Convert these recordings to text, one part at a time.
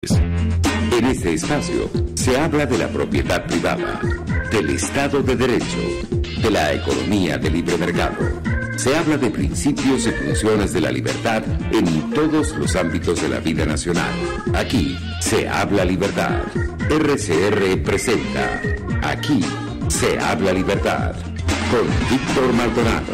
En este espacio se habla de la propiedad privada, del Estado de Derecho, de la economía de libre mercado. Se habla de principios y funciones de la libertad en todos los ámbitos de la vida nacional. Aquí se habla libertad. RCR presenta Aquí se habla libertad con Víctor Maldonado.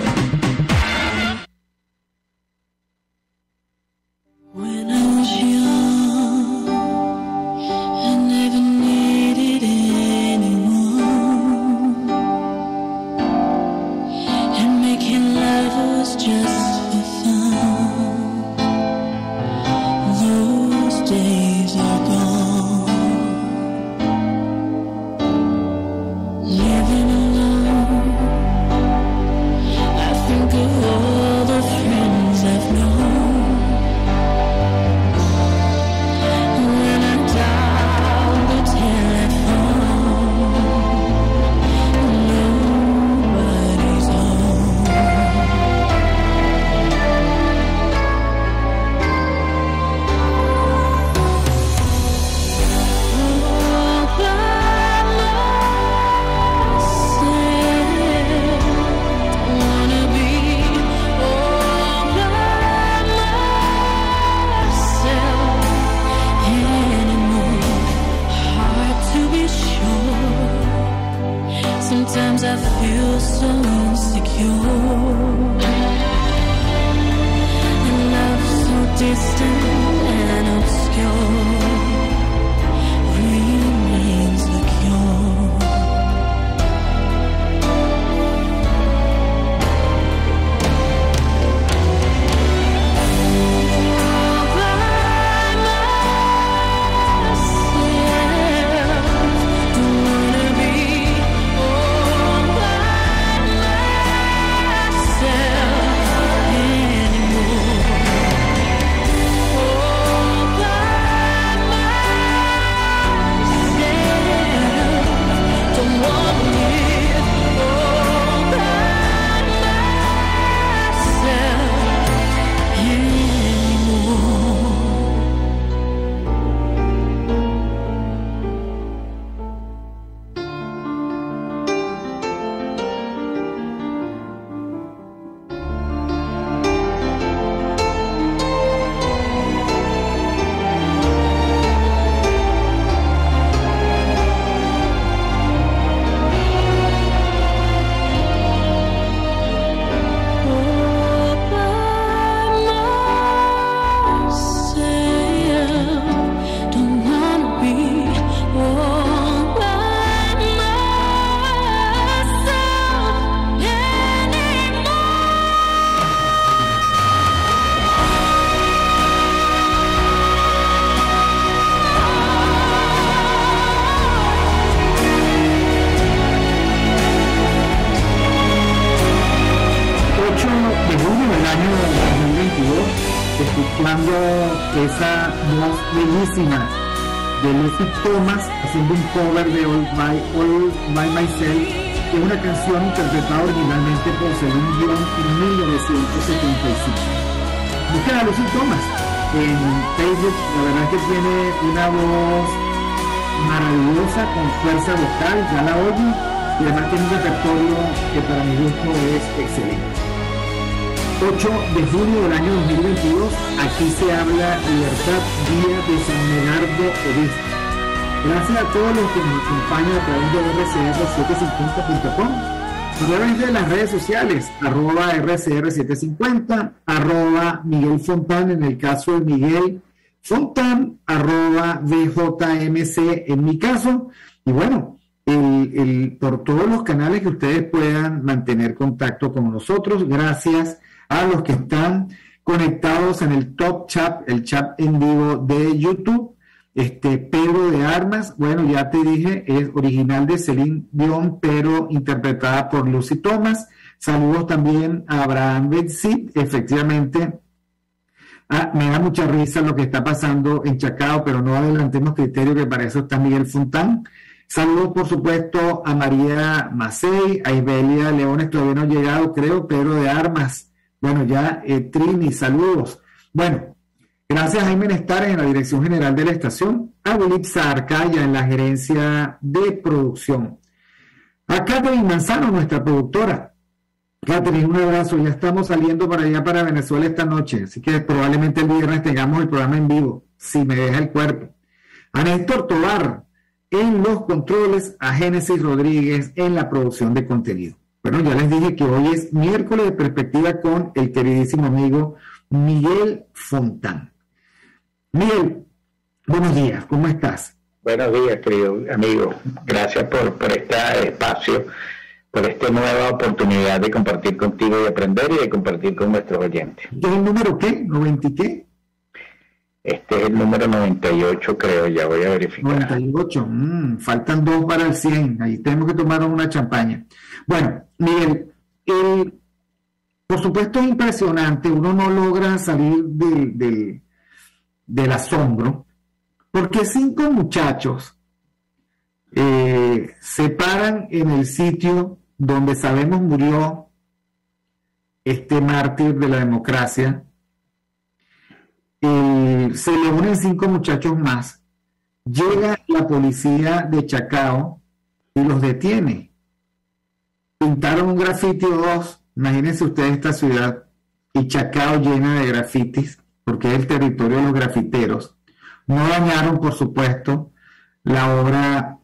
Esa voz bellísima de Lucy Thomas haciendo un cover de All by Myself, que es una canción interpretada originalmente por Celine Dion en 1975. Busquen a Lucy Thomas en Facebook, la verdad es que tiene una voz maravillosa con fuerza vocal, ya la oyen, y además tiene un repertorio que para mi gusto es excelente. 8 de junio del año 2022, aquí se habla libertad, día de San Medardo Obispo. Gracias a todos los que nos acompañan a través de rcr750.com, a través de las redes sociales, @rcr750, @Miguel Fontán, en el caso de Miguel Fontán, @VJMC en mi caso, y bueno, por todos los canales que ustedes puedan mantener contacto con nosotros. Gracias a los que están conectados en el Top Chat, el chat en vivo de YouTube. Pedro de Armas, bueno, ya te dije, es original de Celine Dion, pero interpretada por Lucy Thomas. Saludos también a Abraham Benzit, efectivamente. Me da mucha risa lo que está pasando en Chacao, pero no adelantemos criterio, que para eso está Miguel Fontán. Saludos, por supuesto, a María Macei, a Isbelia Leones, todavía no ha llegado, creo, Pedro de Armas. Bueno, ya Trini, saludos. Bueno, Gracias a Jaime Nestares en la dirección general de la estación, a Wilitza Arcaya en la gerencia de producción, a Catherine Manzano, nuestra productora. Catherine, un abrazo, ya estamos saliendo para allá, para Venezuela esta noche, así que probablemente el viernes tengamos el programa en vivo, si me deja el cuerpo. A Néstor Tobar en los controles, a Génesis Rodríguez en la producción de contenido. Bueno, ya les dije que hoy es miércoles de perspectiva con el queridísimo amigo Miguel Fontán. Miguel, buenos días, ¿cómo estás? Buenos días, querido amigo. Gracias por este espacio, por esta nueva oportunidad de compartir contigo y aprender y de compartir con nuestros oyentes. ¿Este es el número qué? ¿90 y qué? Este es el número 98, creo, ya voy a verificar. 98, faltan 2 para el 100, ahí tenemos que tomar una champaña. Bueno, Miguel, por supuesto es impresionante, uno no logra salir del asombro, porque 5 muchachos se paran en el sitio donde sabemos murió este mártir de la democracia. Se le unen 5 muchachos más, llega la policía de Chacao y los detiene. Pintaron un grafiti o 2, imagínense ustedes esta ciudad, y Chacao llena de grafitis, porque es el territorio de los grafiteros. No dañaron, por supuesto, la obra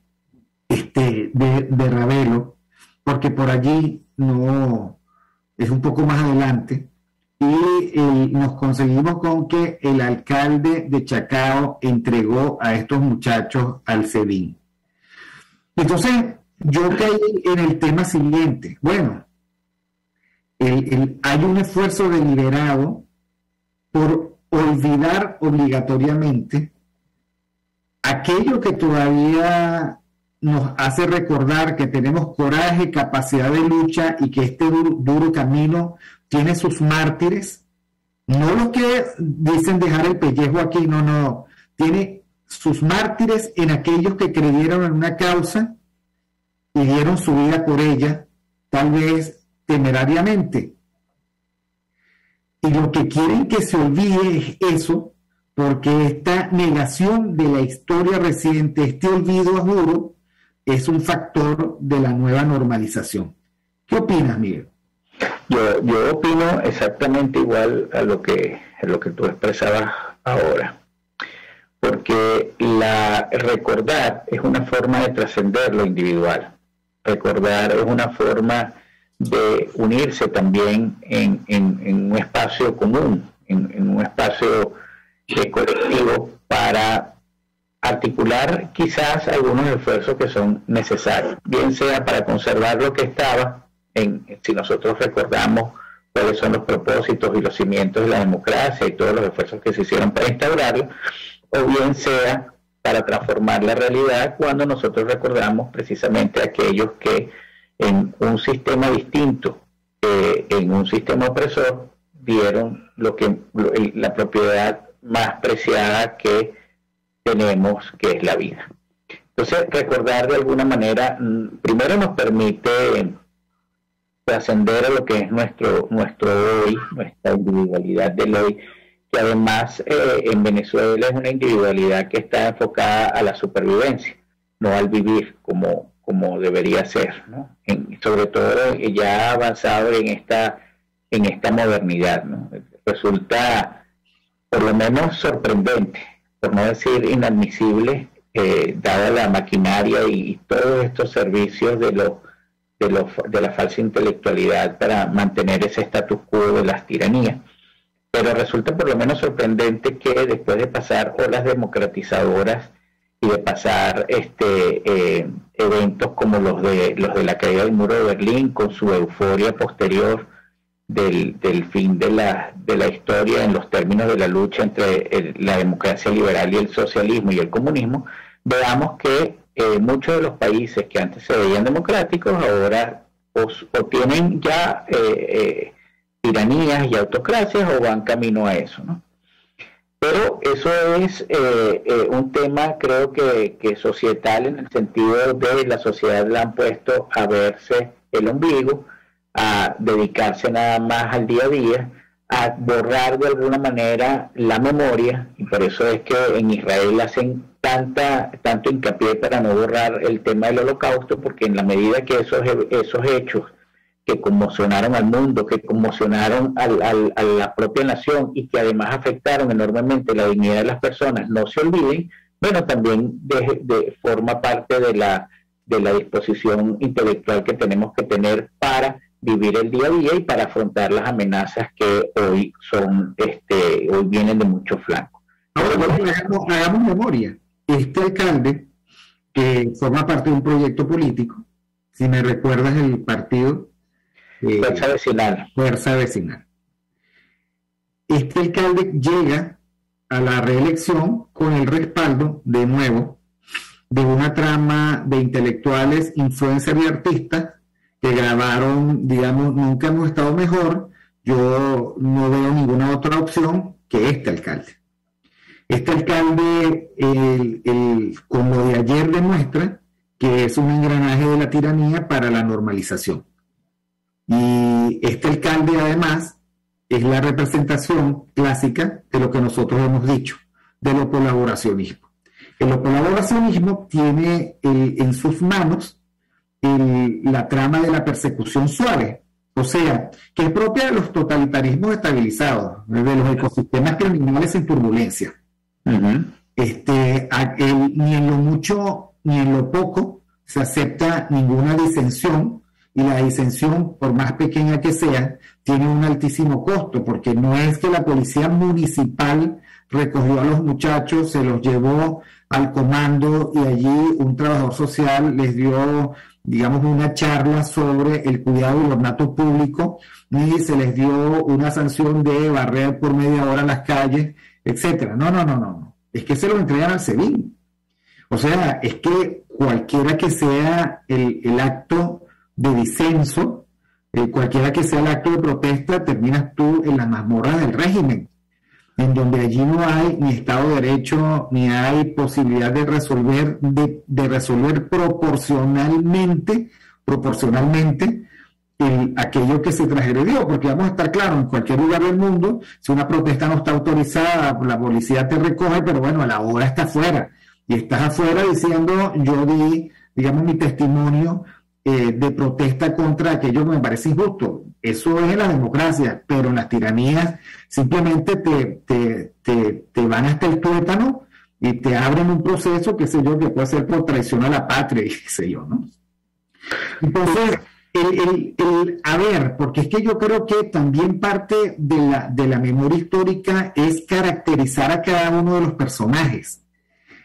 de Ravelo, porque por allí no, es un poco más adelante, y nos conseguimos con que el alcalde de Chacao entregó a estos muchachos al SEBIN. Entonces, yo caí en el tema siguiente. Bueno, hay un esfuerzo deliberado por olvidar obligatoriamente aquello que todavía nos hace recordar que tenemos coraje, capacidad de lucha y que este duro camino tiene sus mártires, no los que dicen dejar el pellejo aquí, no, tiene sus mártires en aquellos que creyeron en una causa y dieron su vida por ella, tal vez temerariamente. Y lo que quieren que se olvide es eso, porque esta negación de la historia reciente, este olvido a juro, es un factor de la nueva normalización. ¿Qué opinas, Miguel? Yo opino exactamente igual a lo que tú expresabas ahora, porque recordar es una forma de trascender lo individual. Recordar es una forma de unirse también en un espacio común, en un espacio colectivo, para articular quizás algunos esfuerzos que son necesarios, bien sea para conservar lo que estaba, si nosotros recordamos cuáles son los propósitos y los cimientos de la democracia y todos los esfuerzos que se hicieron para instaurarlo, o bien sea para transformar la realidad cuando nosotros recordamos precisamente a aquellos que en un sistema distinto, en un sistema opresor, dieron la propiedad más preciada que tenemos, que es la vida. Entonces, recordar de alguna manera, primero nos permite trascender a lo que es nuestro hoy, nuestra individualidad del hoy, que además en Venezuela es una individualidad que está enfocada a la supervivencia, no al vivir como debería ser, ¿no? Sobre todo ya avanzado en esta modernidad, ¿no? Resulta por lo menos sorprendente, por no decir inadmisible, dada la maquinaria y todos estos servicios de la falsa intelectualidad para mantener ese status quo de las tiranías. Pero resulta por lo menos sorprendente que después de pasar olas democratizadoras y de pasar eventos como los de la caída del muro de Berlín, con su euforia posterior del fin de la historia en los términos de la lucha entre la democracia liberal y el socialismo y el comunismo, veamos que muchos de los países que antes se veían democráticos ahora o tienen ya tiranías y autocracias o van camino a eso, ¿no? Pero eso es un tema, creo que societal, en el sentido de la sociedad la han puesto a verse el ombligo, a dedicarse nada más al día a día, a borrar de alguna manera la memoria, y por eso es que en Israel hacen tanto hincapié para no borrar el tema del Holocausto, porque en la medida que esos hechos que conmocionaron al mundo, que conmocionaron a la propia nación y que además afectaron enormemente la dignidad de las personas, no se olviden, bueno, también forma parte de la disposición intelectual que tenemos que tener para vivir el día a día y para afrontar las amenazas que hoy vienen de muchos flancos. Ahora, hagamos memoria. Este alcalde, que forma parte de un proyecto político, si me recuerdas el partido, Fuerza Vecinal. Este alcalde llega a la reelección con el respaldo, de nuevo, de una trama de intelectuales, influencers y artistas que grabaron, digamos, nunca hemos estado mejor. Yo no veo ninguna otra opción que este alcalde. Este alcalde, con lo de ayer, demuestra que es un engranaje de la tiranía para la normalización. Y este alcalde, además, es la representación clásica de lo que nosotros hemos dicho, de lo colaboracionismo. El colaboracionismo tiene en sus manos la trama de la persecución suave, o sea, que es propia de los totalitarismos estabilizados, de los ecosistemas criminales en turbulencia. Uh-huh. Ni en lo mucho ni en lo poco se acepta ninguna disensión, y la disensión, por más pequeña que sea, tiene un altísimo costo, porque no es que la policía municipal recogió a los muchachos, se los llevó al comando y allí un trabajador social les dio, digamos, una charla sobre el cuidado del ornato público, y se les dio una sanción de barrer por media hora las calles, etcétera. No. Es que se lo entregan al SEBIN. O sea, es que cualquiera que sea el acto de disenso, cualquiera que sea el acto de protesta, terminas tú en las mazmorras del régimen, en donde allí no hay ni Estado de Derecho, ni hay posibilidad de resolver proporcionalmente aquello que se transgredió, porque vamos a estar claros, en cualquier lugar del mundo, si una protesta no está autorizada, la policía te recoge, pero bueno, a la hora está afuera, y estás afuera diciendo, yo di, digamos, mi testimonio de protesta contra aquello que me parece injusto. Eso es en la democracia, pero en las tiranías simplemente te van hasta el tuétano y te abren un proceso, qué sé yo, que puede ser por traición a la patria, qué sé yo, ¿no? Entonces, a ver, porque es que yo creo que también parte de la memoria histórica es caracterizar a cada uno de los personajes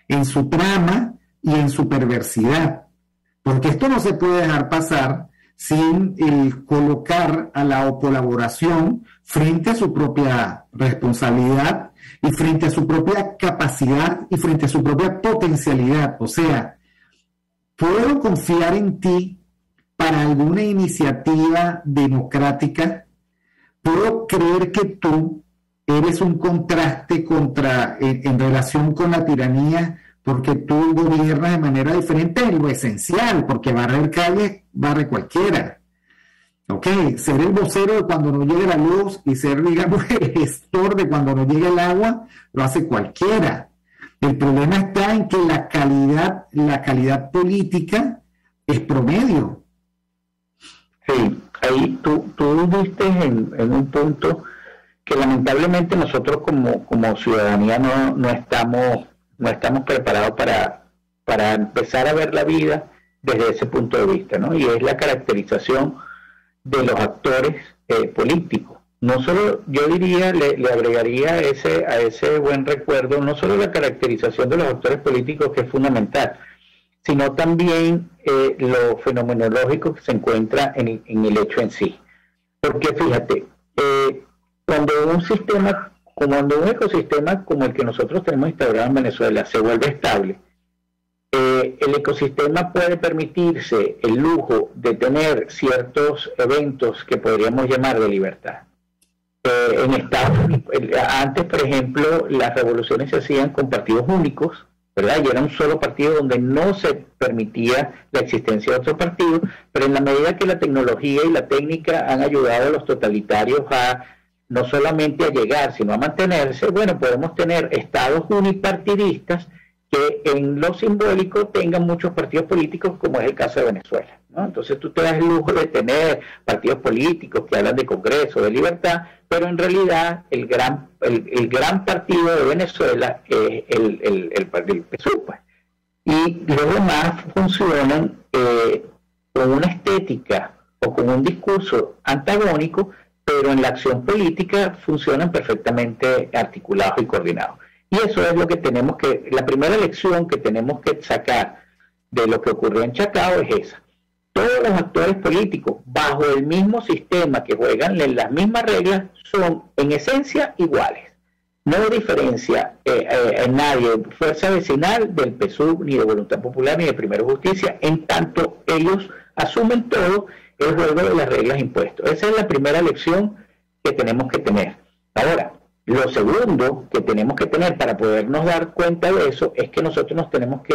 en su trama y en su perversidad. Porque esto no se puede dejar pasar sin colocar a la colaboración frente a su propia responsabilidad y frente a su propia capacidad y frente a su propia potencialidad. O sea, ¿puedo confiar en ti para alguna iniciativa democrática? ¿Puedo creer que tú eres un contraste en relación con la tiranía? Porque tú gobiernas de manera diferente en lo esencial, porque barrer calles, barre cualquiera. ¿Ok? Ser el vocero de cuando no llegue la luz y ser, digamos, el gestor de cuando no llegue el agua, lo hace cualquiera. El problema está en que la calidad política es promedio. Sí, ahí tú diste en un punto que lamentablemente nosotros como ciudadanía no estamos preparados para empezar a ver la vida desde ese punto de vista, ¿no? Y es la caracterización de los actores políticos. No solo, yo diría, le agregaría a ese buen recuerdo, no solo la caracterización de los actores políticos, que es fundamental, sino también lo fenomenológico que se encuentra en el hecho en sí. Porque fíjate, cuando un ecosistema como el que nosotros tenemos instaurado en Venezuela se vuelve estable, el ecosistema puede permitirse el lujo de tener ciertos eventos que podríamos llamar de libertad. Antes, por ejemplo, las revoluciones se hacían con partidos únicos, ¿verdad? Y era un solo partido donde no se permitía la existencia de otro partido, pero en la medida que la tecnología y la técnica han ayudado a los totalitarios a no solamente a llegar, sino a mantenerse, bueno, podemos tener estados unipartidistas que en lo simbólico tengan muchos partidos políticos, como es el caso de Venezuela, ¿no? Entonces tú te das el lujo de tener partidos políticos que hablan de Congreso, de libertad, pero en realidad el gran partido de Venezuela es el PSUV, pues. Y los demás funcionan con una estética o con un discurso antagónico, pero en la acción política funcionan perfectamente articulados y coordinados. Y eso es lo que la primera lección que tenemos que sacar de lo que ocurrió en Chacao es esa. Todos los actores políticos, bajo el mismo sistema, que juegan en las mismas reglas, son en esencia iguales. No diferencia en nadie, Fuerza Vecinal, del PSUV, ni de Voluntad Popular, ni de Primero Justicia, en tanto ellos asumen todo el juego de las reglas impuestas. Esa es la primera lección que tenemos que tener. Ahora, lo segundo que tenemos que tener para podernos dar cuenta de eso es que nosotros nos tenemos que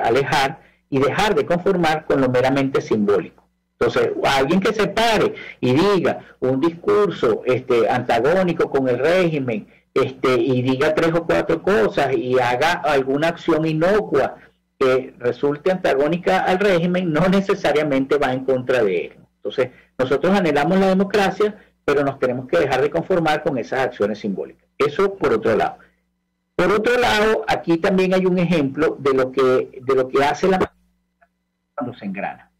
alejar y dejar de conformar con lo meramente simbólico. Entonces, alguien que se pare y diga un discurso antagónico con el régimen, y diga 3 o 4 cosas y haga alguna acción inocua que resulte antagónica al régimen, no necesariamente va en contra de él. Entonces, nosotros anhelamos la democracia, pero nos tenemos que dejar de conformar con esas acciones simbólicas. Eso por otro lado. Por otro lado, aquí también hay un ejemplo de lo que hace la cuando se engrana.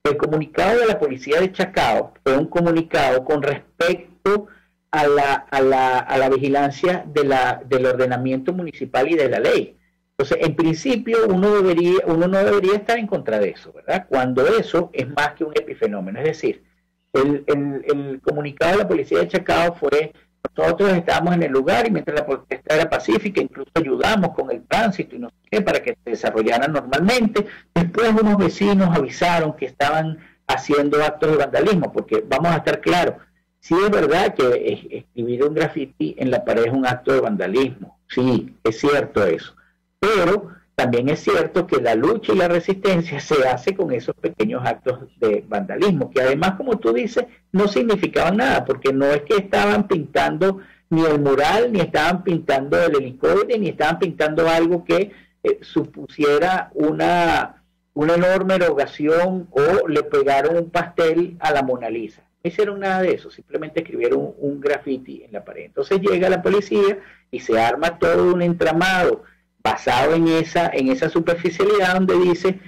El comunicado de la policía de Chacao fue un comunicado con respecto a la vigilancia del ordenamiento municipal y de la ley. Entonces, en principio, uno no debería estar en contra de eso, ¿verdad? Cuando eso es más que un epifenómeno. Es decir, el comunicado de la policía de Chacao fue: nosotros estábamos en el lugar y mientras la protesta era pacífica, incluso ayudamos con el tránsito y no sé qué, para que se desarrollara normalmente. Después unos vecinos avisaron que estaban haciendo actos de vandalismo, porque vamos a estar claros, sí es verdad que escribir un graffiti en la pared es un acto de vandalismo, sí, es cierto eso, pero también es cierto que la lucha y la resistencia se hace con esos pequeños actos de vandalismo, que además, como tú dices, no significaban nada, porque no es que estaban pintando ni el mural, ni estaban pintando el helicoide, ni estaban pintando algo que supusiera una enorme erogación, o le pegaron un pastel a la Mona Lisa. No hicieron nada de eso, simplemente escribieron un graffiti en la pared. Entonces llega la policía y se arma todo un entramado basado en esa superficialidad, donde dice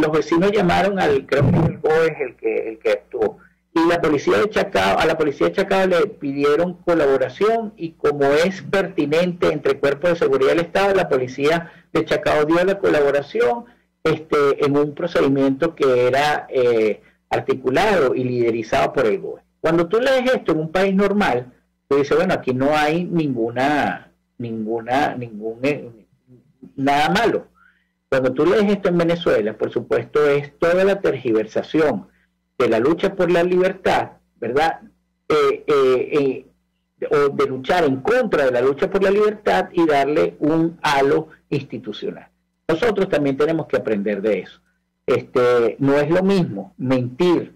los vecinos llamaron creo que el GOE es el que actuó, y a la policía de Chacao le pidieron colaboración, y como es pertinente entre cuerpos de seguridad del Estado, la policía de Chacao dio la colaboración en un procedimiento que era articulado y liderizado por el GOE. Cuando tú lees esto en un país normal, tú dices, bueno, aquí no hay nada malo. Cuando tú lees esto en Venezuela, por supuesto, es toda la tergiversación de la lucha por la libertad, ¿verdad? O de luchar en contra de la lucha por la libertad y darle un halo institucional. Nosotros también tenemos que aprender de eso. No es lo mismo mentir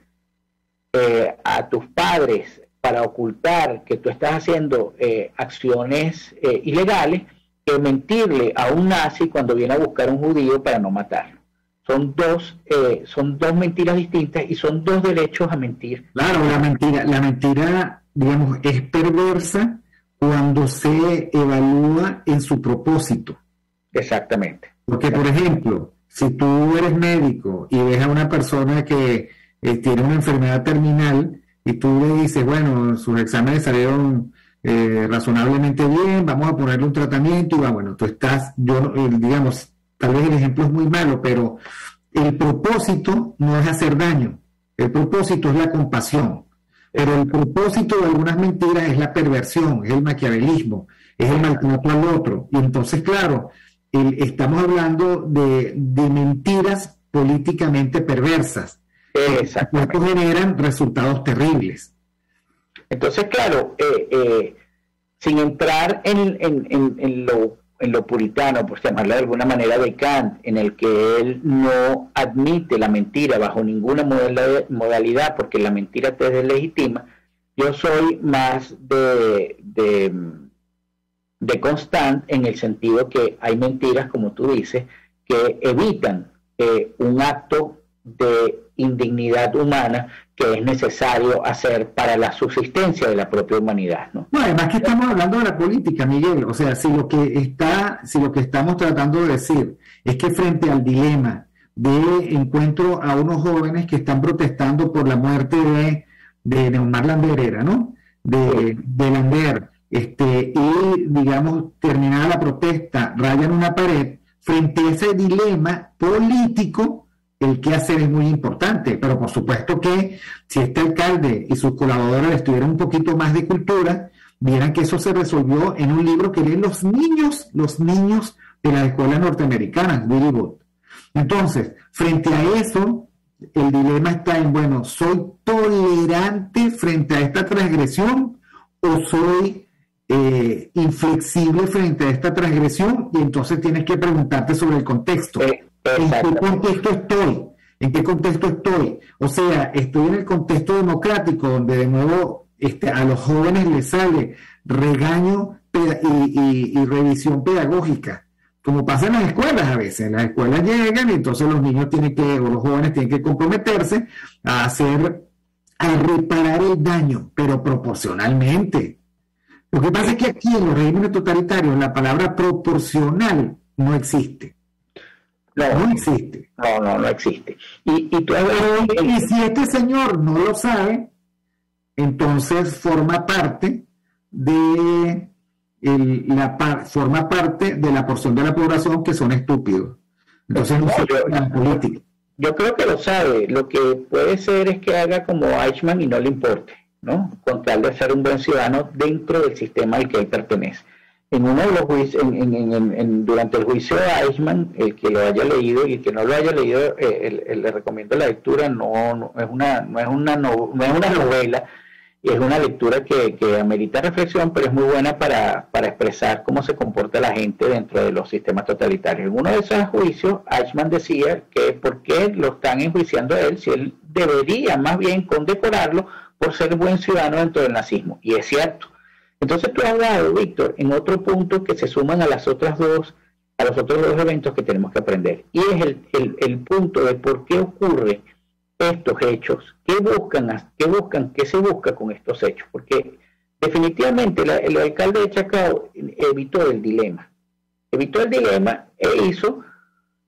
a tus padres para ocultar que tú estás haciendo acciones ilegales, que mentirle a un nazi cuando viene a buscar a un judío para no matarlo. Son dos mentiras distintas y son dos derechos a mentir. Claro, la mentira, digamos, es perversa cuando se evalúa en su propósito. Exactamente. Porque, por ejemplo, si tú eres médico y ves a una persona que tiene una enfermedad terminal y tú le dices, bueno, sus exámenes salieron razonablemente bien, vamos a ponerle un tratamiento, y bueno, tú estás, digamos, tal vez el ejemplo es muy malo, pero el propósito no es hacer daño, el propósito es la compasión, pero el propósito de algunas mentiras es la perversión, es el maquiavelismo, es el maltrato al otro, y entonces, claro, estamos hablando de mentiras políticamente perversas, que generan resultados terribles. Entonces, claro, sin entrar en lo puritano, por llamarlo de alguna manera, de Kant, en el que él no admite la mentira bajo ninguna modalidad, porque la mentira te deslegitima, Yo soy más de Constant, en el sentido que hay mentiras, como tú dices, que evitan un acto de indignidad humana que es necesario hacer para la subsistencia de la propia humanidad, ¿no? No, además que estamos hablando de la política, Miguel. O sea, si lo que estamos tratando de decir es que frente al dilema de encuentro a unos jóvenes que están protestando por la muerte de Neumar Lamberera, ¿no? De Lander, y digamos, terminada la protesta, rayan una pared. Frente a ese dilema político, el qué hacer es muy importante, pero por supuesto que si este alcalde y sus colaboradores tuvieran un poquito más de cultura, vieran que eso se resolvió en un libro que leen los niños de las escuelas norteamericanas, Willy Booth. Entonces, frente a eso, el dilema está en, bueno, ¿soy tolerante frente a esta transgresión o soy inflexible frente a esta transgresión? Y entonces tienes que preguntarte sobre el contexto. ¿En qué contexto estoy? ¿En qué contexto estoy? O sea, estoy en el contexto democrático, donde de nuevo a los jóvenes les sale regaño y revisión pedagógica, como pasa en las escuelas a veces. En las escuelas llegan y entonces los niños o los jóvenes tienen que comprometerse a reparar el daño, pero proporcionalmente. Lo que pasa es que aquí en los regímenes totalitarios la palabra proporcional no existe. No existe. No existe. Y si este señor no lo sabe, entonces forma parte de la porción de la población que son estúpidos. Entonces política. Yo creo que lo sabe. Lo que puede ser es que haga como Eichmann y no le importe, ¿no? Con tal de ser un buen ciudadano dentro del sistema al que él pertenece. En uno de los juicios, durante el juicio de Eichmann, el que lo haya leído y el que no lo haya leído, le recomiendo la lectura. No es una novela, y es una lectura que amerita reflexión, pero es muy buena para expresar cómo se comporta la gente dentro de los sistemas totalitarios. En uno de esos juicios, Eichmann decía que por qué lo están enjuiciando a él, si él debería más bien condecorarlo por ser buen ciudadano dentro del nazismo. Y es cierto. Entonces tú has hablado, Víctor, en otro punto que se suman a los otros dos eventos que tenemos que aprender. Y es el punto de por qué ocurre estos hechos, qué se busca con estos hechos. Porque definitivamente el alcalde de Chacao evitó el dilema e hizo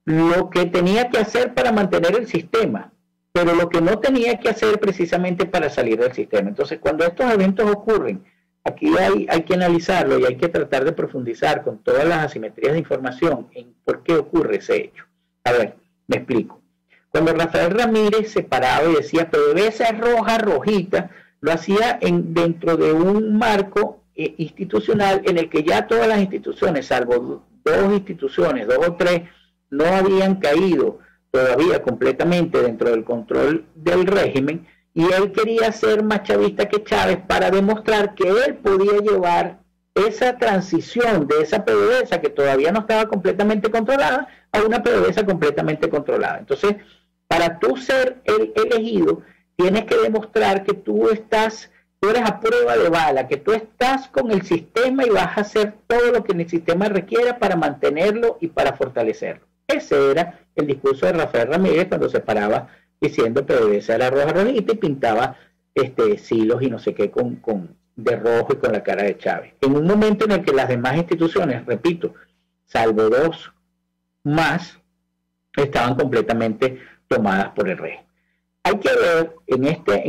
lo que tenía que hacer para mantener el sistema, pero lo que no tenía que hacer precisamente para salir del sistema. Entonces, cuando estos eventos ocurren, aquí hay que analizarlo y hay que tratar de profundizar con todas las asimetrías de información en por qué ocurre ese hecho. A ver, me explico. Cuando Rafael Ramírez se paraba y decía PDVSA es roja, rojita, lo hacía dentro de un marco institucional en el que ya todas las instituciones, salvo dos o tres, no habían caído todavía completamente dentro del control del régimen, y él quería ser más chavista que Chávez para demostrar que él podía llevar esa transición de esa PDVSA que todavía no estaba completamente controlada a una PDVSA completamente controlada. Entonces, para tú ser el elegido, tienes que demostrar que tú eres a prueba de bala, que tú estás con el sistema y vas a hacer todo lo que el sistema requiera para mantenerlo y para fortalecerlo. Ese era el discurso de Rafael Ramírez cuando se paraba diciendo PDVSA era roja, rojita, y pintaba silos y no sé qué de rojo y con la cara de Chávez. En un momento en el que las demás instituciones, repito, salvo dos más, estaban completamente tomadas por el régimen. Hay que ver en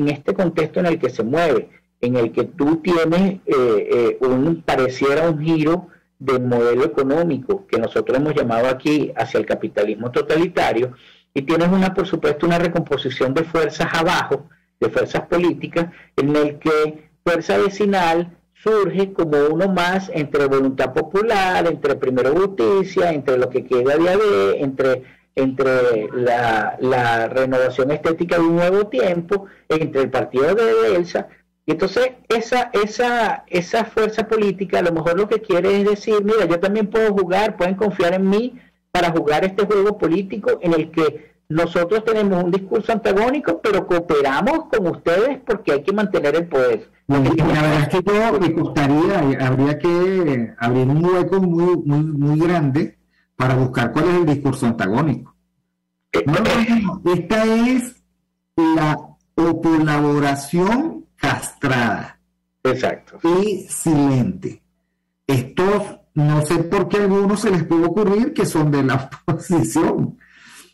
este contexto en el que se mueve, en el que tú tienes pareciera un giro del modelo económico que nosotros hemos llamado aquí hacia el capitalismo totalitario, y tienes por supuesto una recomposición de fuerzas abajo, de fuerzas políticas, en el que Fuerza Vecinal surge como uno más entre Voluntad Popular, entre Primero Justicia, entre lo que queda de AD, entre la renovación estética de un nuevo tiempo, entre el partido de Elsa. Y entonces esa fuerza política a lo mejor lo que quiere es decir, mira, yo también puedo jugar, pueden confiar en mí para jugar este juego político en el que nosotros tenemos un discurso antagónico, pero cooperamos con ustedes porque hay que mantener el poder. La verdad es que yo me costaría, habría que abrir un hueco muy grande para buscar cuál es el discurso antagónico. No, esta es la colaboración castrada. Exacto. Y silente. Estos, no sé por qué a algunos se les puede ocurrir que son de la oposición.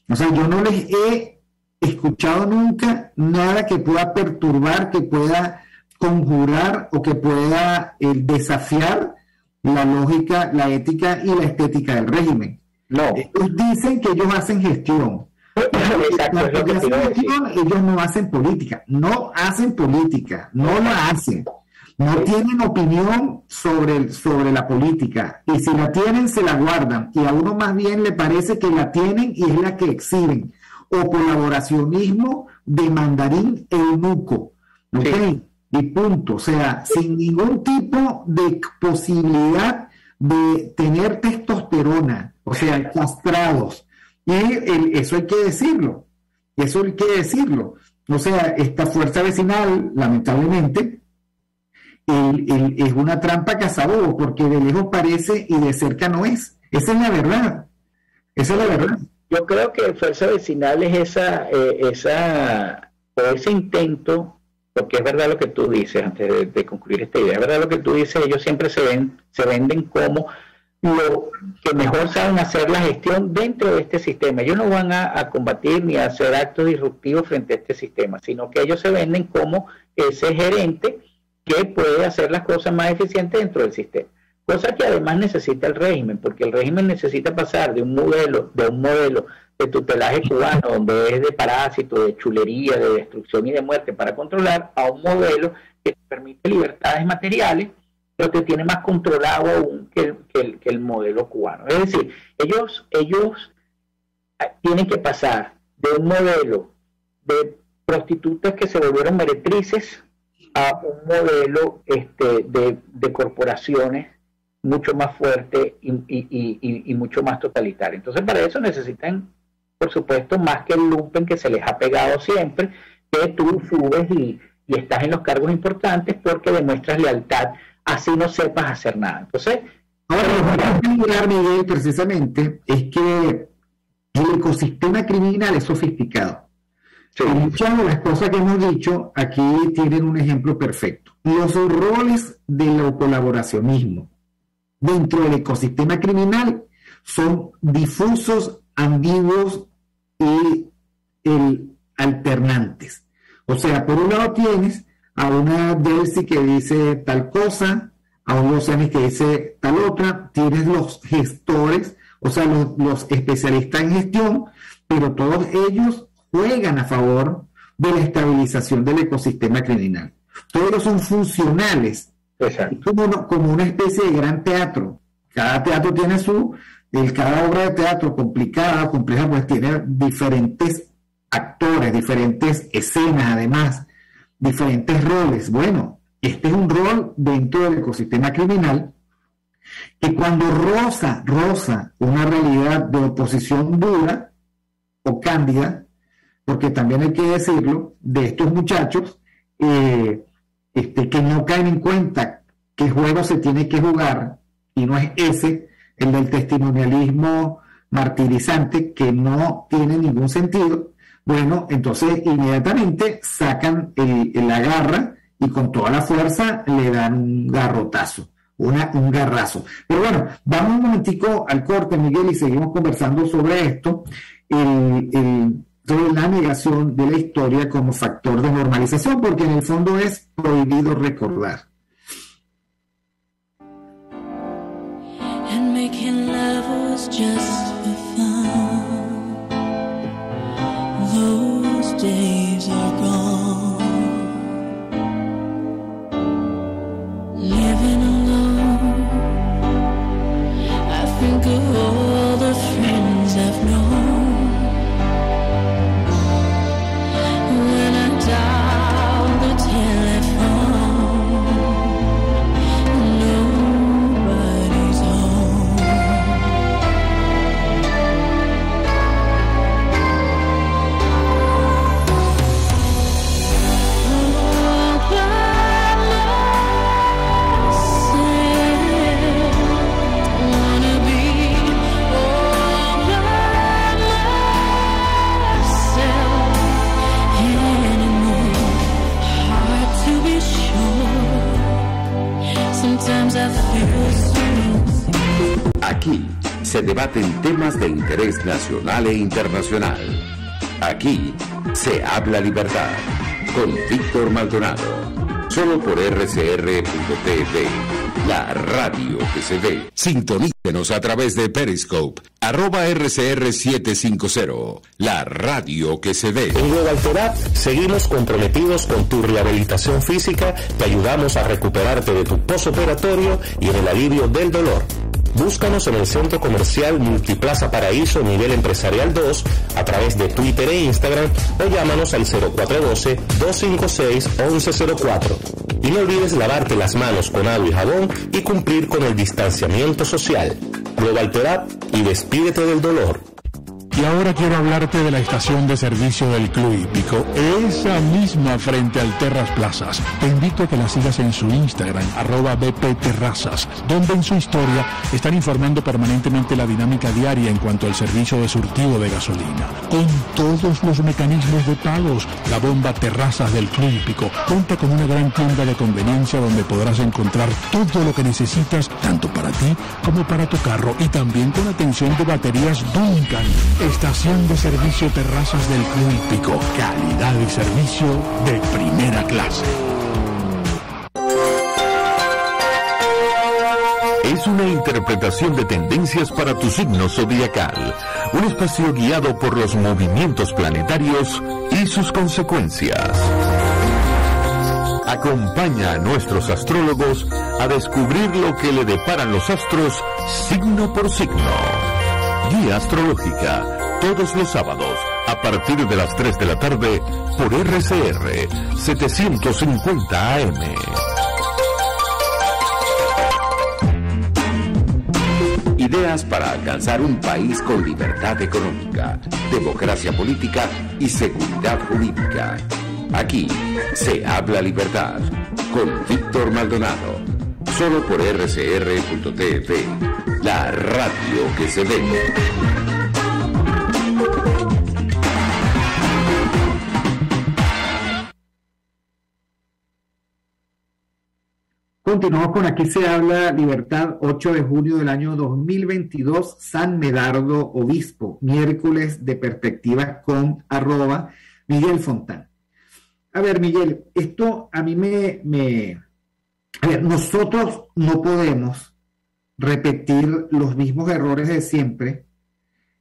O sea, yo no les he escuchado nunca nada que pueda perturbar, que pueda conjurar o que pueda desafiar la lógica, la ética y la estética del régimen. No. Ellos dicen que ellos hacen gestión. Exacto, es lo que hacen gestión, ellos no hacen política, no la hacen. No tienen opinión sobre la política, y si la tienen se la guardan, y a uno más bien le parece que la tienen y es la que exhiben, o colaboracionismo de mandarín eunuco, ¿ok? Sí. Y punto, o sea, sin ningún tipo de posibilidad de tener testosterona, o sea, castrados, y eso hay que decirlo, o sea, esta fuerza vecinal, lamentablemente, es una trampa cazador, porque de lejos parece y de cerca no es. Esa es la verdad. Yo creo que fuerza vecinal es ese intento, porque es verdad lo que tú dices, antes de concluir esta idea, es verdad lo que tú dices, ellos siempre se venden como lo que mejor saben hacer la gestión dentro de este sistema. Ellos no van a combatir ni a hacer actos disruptivos frente a este sistema, sino que ellos se venden como ese gerente que puede hacer las cosas más eficientes dentro del sistema, cosa que además necesita el régimen, porque el régimen necesita pasar de un modelo de tutelaje cubano, donde es de parásito, de chulería, de destrucción y de muerte para controlar, a un modelo que permite libertades materiales, pero que tiene más controlado aún que el modelo cubano. Es decir, ellos tienen que pasar de un modelo de prostitutas que se volvieron meretrices a un modelo de corporaciones mucho más fuerte y mucho más totalitario. Entonces, para eso necesitan, por supuesto, más que el lumpen que se les ha pegado siempre, que tú subes y estás en los cargos importantes porque demuestras lealtad, así no sepas hacer nada. Entonces, ahora lo que hay que mirar, Miguel, precisamente, es que el ecosistema criminal es sofisticado. Sí. Muchas de las cosas que hemos dicho aquí tienen un ejemplo perfecto. Los roles del colaboracionismo dentro del ecosistema criminal son difusos, ambiguos y alternantes. O sea, por un lado tienes a una Delcy que dice tal cosa, a un Lozani que dice tal otra, tienes los gestores, o sea, los especialistas en gestión, pero todos ellos juegan a favor de la estabilización del ecosistema criminal. Todos son funcionales, como una especie de gran teatro. Cada teatro tiene cada obra de teatro compleja, pues tiene diferentes actores, diferentes escenas, además, diferentes roles. Bueno, este es un rol dentro del ecosistema criminal que cuando roza una realidad de oposición dura o cándida, porque también hay que decirlo, de estos muchachos que no caen en cuenta qué juego se tiene que jugar, y no es el del testimonialismo martirizante, que no tiene ningún sentido. Bueno, entonces inmediatamente sacan la garra y con toda la fuerza le dan un garrotazo, un garrazo. Pero bueno, vamos un momentico al corte, Miguel, y seguimos conversando sobre esto, sobre la negación de la historia como factor de normalización, porque en el fondo es prohibido recordar. And making love was just for fun. Those days are gone. Living alone, I think of all the friends I've known. When I dial the telephone, nobody's home. All by se debaten temas de interés nacional e internacional. Aquí se habla libertad con Víctor Maldonado. Solo por RCR.tv, la radio que se ve. Sintonícenos a través de Periscope, @RCR750, la radio que se ve. En Global Therapy seguimos comprometidos con tu rehabilitación física, te ayudamos a recuperarte de tu postoperatorio y en el alivio del dolor. Búscanos en el Centro Comercial Multiplaza Paraíso Nivel Empresarial 2 a través de Twitter e Instagram o llámanos al 0412-256-1104. Y no olvides lavarte las manos con agua y jabón y cumplir con el distanciamiento social. Global Therapy y despídete del dolor. Y ahora quiero hablarte de la estación de servicio del Club Hípico, esa misma frente al Terras Plazas. Te invito a que la sigas en su Instagram, @bpterrazas, donde en su historia están informando permanentemente la dinámica diaria en cuanto al servicio de surtido de gasolina. Con todos los mecanismos de pagos, la bomba Terrazas del Club Hípico cuenta con una gran tienda de conveniencia donde podrás encontrar todo lo que necesitas, tanto para ti como para tu carro, y también con atención de baterías Duncan. Estación de servicio Terrazas del Club Hípico. Calidad y servicio de primera clase. Es una interpretación de tendencias para tu signo zodiacal. Un espacio guiado por los movimientos planetarios y sus consecuencias. Acompaña a nuestros astrólogos a descubrir lo que le deparan los astros signo por signo. Guía astrológica, todos los sábados, a partir de las 3 de la tarde, por RCR 750 AM. Ideas para alcanzar un país con libertad económica, democracia política y seguridad jurídica. Aquí se habla libertad, con Víctor Maldonado. Solo por RCR.tv, la radio que se ve. Continuamos con Aquí se habla libertad, 8 de junio del año 2022, San Medardo Obispo, miércoles de perspectivas con @Miguel Fontán. A ver, Miguel, esto a mí a ver, nosotros no podemos repetir los mismos errores de siempre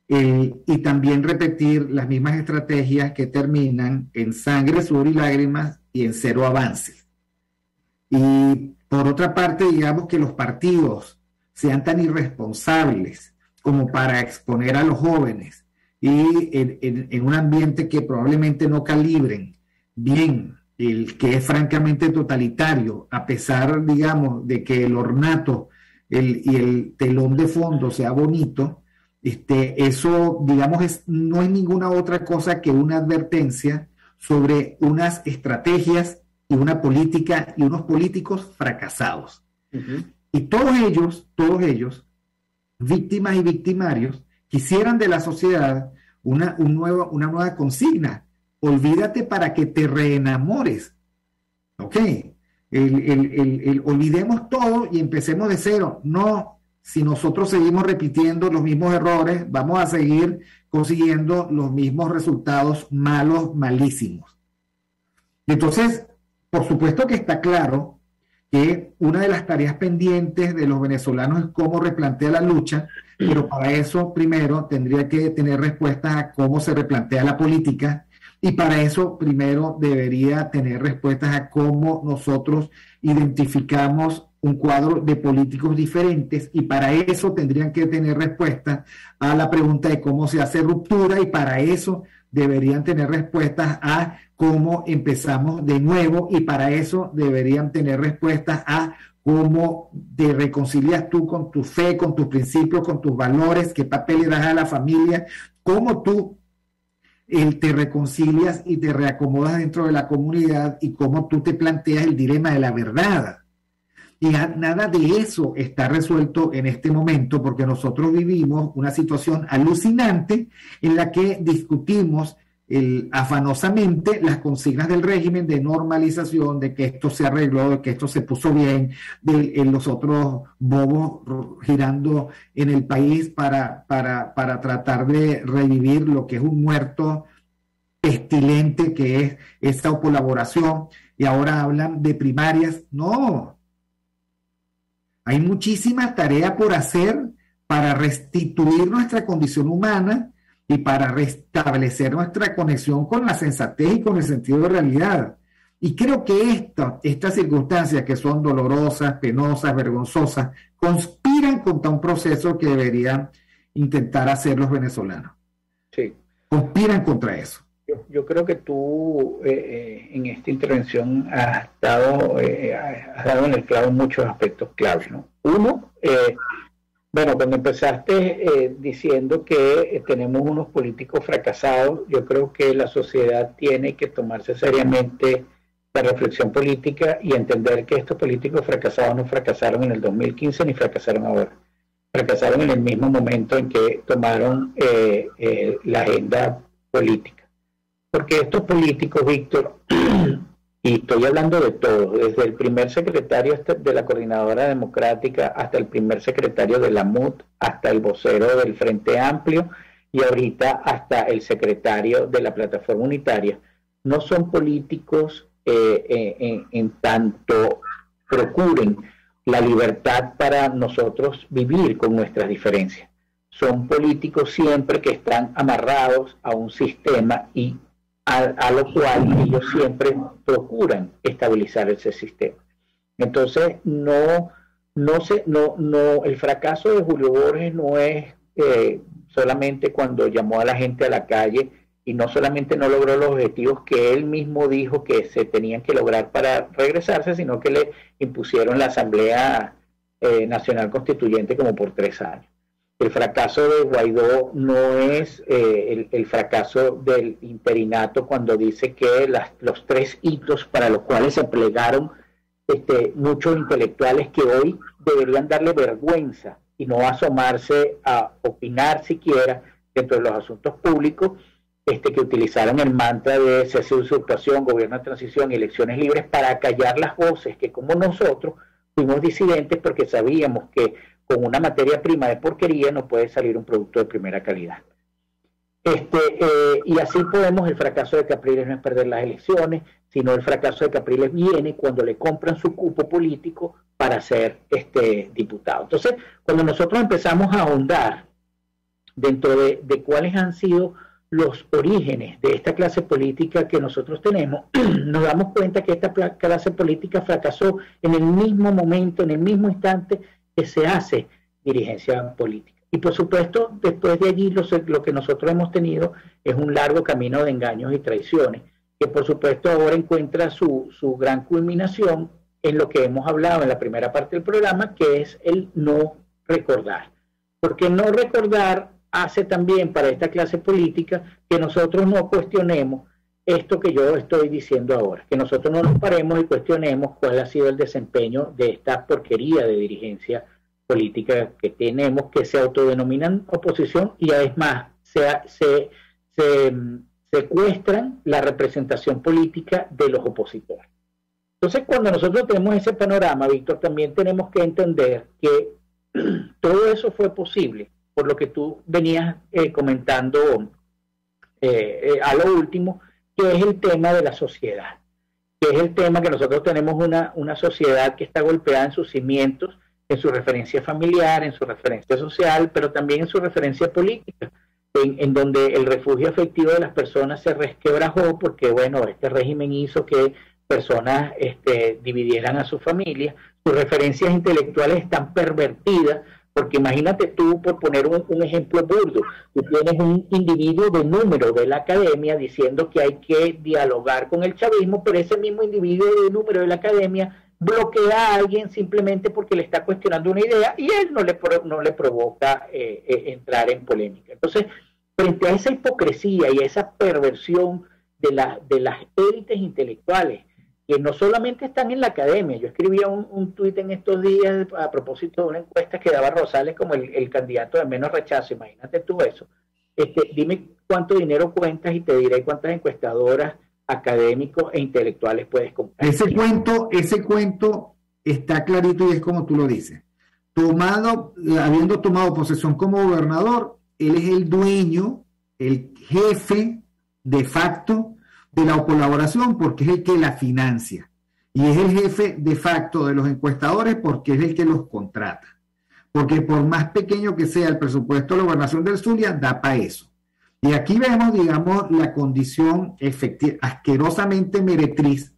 y también repetir las mismas estrategias que terminan en sangre, sudor y lágrimas y en cero avance. Y por otra parte, digamos que los partidos sean tan irresponsables como para exponer a los jóvenes y en un ambiente que probablemente no calibren bien, el que es francamente totalitario, a pesar, digamos, de que el ornato y el telón de fondo sea bonito, eso, digamos, no es ninguna otra cosa que una advertencia sobre unas estrategias y una política y unos políticos fracasados. Uh-huh. Y todos ellos, víctimas y victimarios, quisieran de la sociedad una nueva consigna. Olvídate para que te reenamores. ¿Ok? Olvidemos todo y empecemos de cero. No, si nosotros seguimos repitiendo los mismos errores, vamos a seguir consiguiendo los mismos resultados malos, malísimos. Entonces, por supuesto que está claro que una de las tareas pendientes de los venezolanos es cómo replantea la lucha, pero para eso primero tendría que tener respuestas a cómo se replantea la política, y para eso primero debería tener respuestas a cómo nosotros identificamos un cuadro de políticos diferentes, y para eso tendrían que tener respuestas a la pregunta de cómo se hace ruptura, y para eso deberían tener respuestas a cómo empezamos de nuevo, y para eso deberían tener respuestas a cómo te reconcilias tú con tu fe, con tus principios, con tus valores, qué papel le das a la familia, cómo tú te reconcilias y te reacomodas dentro de la comunidad, y cómo tú te planteas el dilema de la verdad. Y nada de eso está resuelto en este momento, porque nosotros vivimos una situación alucinante en la que discutimos afanosamente las consignas del régimen de normalización, de que esto se arregló, de que esto se puso bien, de los otros bobos girando en el país para tratar de revivir lo que es un muerto pestilente que es esta colaboración, y ahora hablan de primarias. No, hay muchísima tarea por hacer para restituir nuestra condición humana y para restablecer nuestra conexión con la sensatez y con el sentido de realidad. Y creo que estas circunstancias, que son dolorosas, penosas, vergonzosas, conspiran contra un proceso que deberían intentar hacer los venezolanos. Sí. Conspiran contra eso. Yo creo que tú en esta intervención has dado en el clavo muchos aspectos claves, ¿no? Uno, bueno, cuando empezaste diciendo que tenemos unos políticos fracasados, yo creo que la sociedad tiene que tomarse seriamente la reflexión política y entender que estos políticos fracasados no fracasaron en el 2015 ni fracasaron ahora. Fracasaron en el mismo momento en que tomaron la agenda política. Porque estos políticos, Víctor, y estoy hablando de todos, desde el primer secretario de la Coordinadora Democrática hasta el primer secretario de la MUD, hasta el vocero del Frente Amplio y ahorita hasta el secretario de la Plataforma Unitaria, no son políticos en tanto procuren la libertad para nosotros vivir con nuestras diferencias. Son políticos siempre que están amarrados a un sistema y a lo cual ellos siempre procuran estabilizar ese sistema. Entonces, el fracaso de Julio Borges no es solamente cuando llamó a la gente a la calle y no solamente no logró los objetivos que él mismo dijo que se tenían que lograr para regresarse, sino que le impusieron la Asamblea Nacional Constituyente como por 3 años. El fracaso de Guaidó no es el fracaso del interinato cuando dice que los 3 hitos para los cuales se plegaron muchos intelectuales que hoy deberían darle vergüenza y no asomarse a opinar siquiera dentro de los asuntos públicos, que utilizaron el mantra de cese de usurpación, gobierno de transición y elecciones libres para callar las voces que, como nosotros, fuimos disidentes porque sabíamos que con una materia prima de porquería no puede salir un producto de primera calidad. Y así podemos, el fracaso de Capriles no es perder las elecciones, sino el fracaso de Capriles viene cuando le compran su cupo político para ser diputado. Entonces, cuando nosotros empezamos a ahondar dentro de cuáles han sido los orígenes de esta clase política que nosotros tenemos, nos damos cuenta que esta clase política fracasó en el mismo momento, en el mismo instante que se hace dirigencia política. Y por supuesto, después de allí lo que nosotros hemos tenido es un largo camino de engaños y traiciones, que por supuesto ahora encuentra su gran culminación en lo que hemos hablado en la primera parte del programa, que es el no recordar. Porque no recordar hace también para esta clase política que nosotros no cuestionemos esto que yo estoy diciendo ahora, que nosotros no nos paremos y cuestionemos cuál ha sido el desempeño de esta porquería de dirigencia política que tenemos, que se autodenominan oposición y además se secuestran la representación política de los opositores. Entonces, cuando nosotros tenemos ese panorama, Víctor, también tenemos que entender que todo eso fue posible por lo que tú venías comentando a lo último, que es el tema de la sociedad, que es el tema que nosotros tenemos una sociedad que está golpeada en sus cimientos, en su referencia familiar, en su referencia social, pero también en su referencia política, en donde el refugio afectivo de las personas se resquebrajó porque, bueno, este régimen hizo que personas dividieran a su familia, sus referencias intelectuales están pervertidas, porque imagínate tú, por poner un ejemplo burdo, tú tienes un individuo de número de la academia diciendo que hay que dialogar con el chavismo, pero ese mismo individuo de número de la academia bloquea a alguien simplemente porque le está cuestionando una idea y él no le provoca entrar en polémica. Entonces, frente a esa hipocresía y a esa perversión de las élites intelectuales, que no solamente están en la academia. Yo escribía un tuit en estos días a propósito de una encuesta que daba Rosales como el candidato de menos rechazo, imagínate tú eso, dime cuánto dinero cuentas y te diré cuántas encuestadoras, académicos e intelectuales puedes comprar. Ese cuento está clarito y es como tú lo dices. Habiendo tomado posesión como gobernador, él es el dueño, el jefe de facto de la colaboración porque es el que la financia. Y es el jefe de facto de los encuestadores porque es el que los contrata. Porque por más pequeño que sea el presupuesto de la gobernación del Zulia, da para eso. Y aquí vemos, digamos, la condición asquerosamente meretriz,